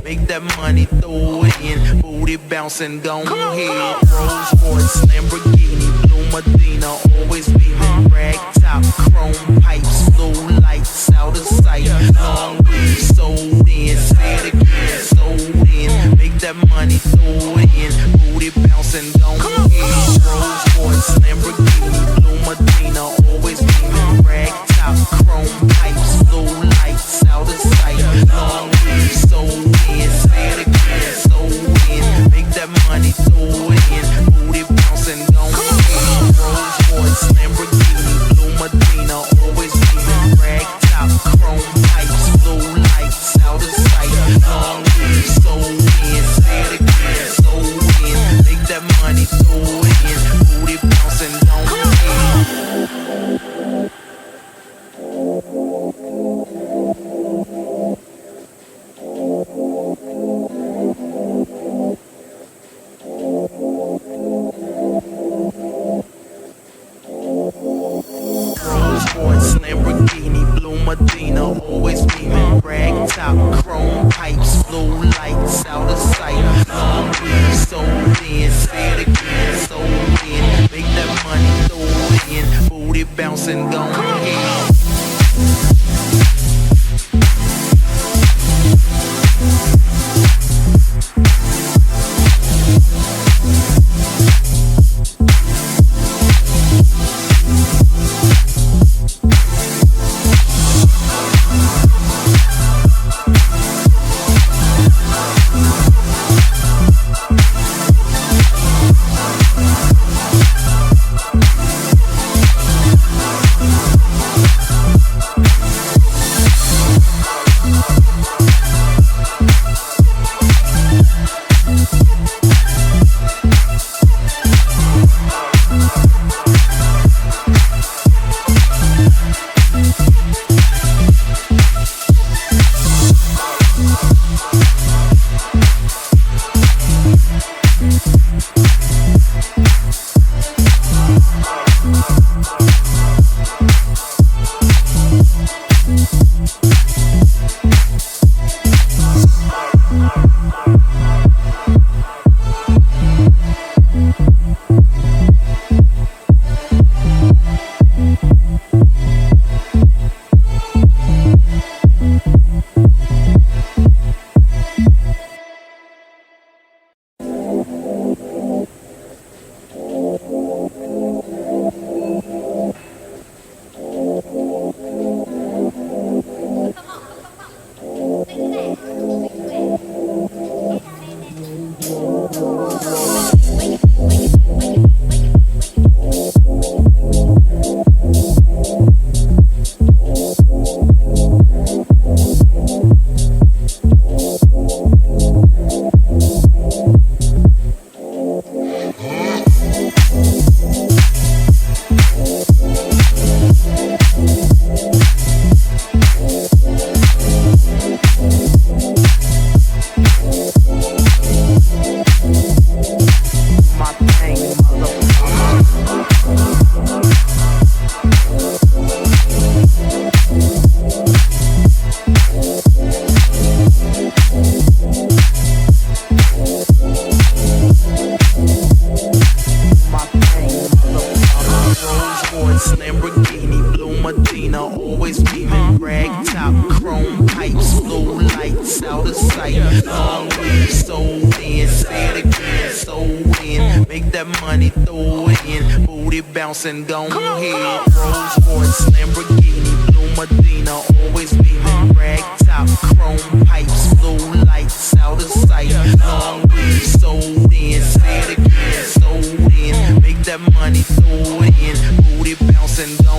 make that money, throw it in, booty bouncing, go ahead. Rolls Royce, Lamborghini, Blue Medina, always beaming, rag top, chrome pipes, blue lights, out of sight, long weed, sold in, say it again, sold in, make that money, throw it in, booty bouncing, go ahead. Rolls Royce, Lamborghini, Blue Medina, always beaming, rag top, chrome pipes, blue lights, out of sight, long weed, sold in, say it again, sold in, make that money, throw it in, booty bouncing, go ahead. Rolls Royce, Lamborghini, Blue Medina, always beaming, rag top, chrome pipes, blue lights, out of sight, long weed, sold in, say it again, sold in, make that money, throw it in, booty bouncing, go ahead. Lamborghini, Blue Medina, always beaming, rag top, chrome pipes, blue lights, out of sight, long weed, sold in, say it again, sold in, make that money, throw it in, booty bouncing, go ahead. And go ahead. Rolls Royce, Lamborghini, Blue Medina, always beaming, rag top, chrome pipes, blue lights, out of sight, long weed, sold in, say it again, sold in, make that money, throw it in, booty bouncing, go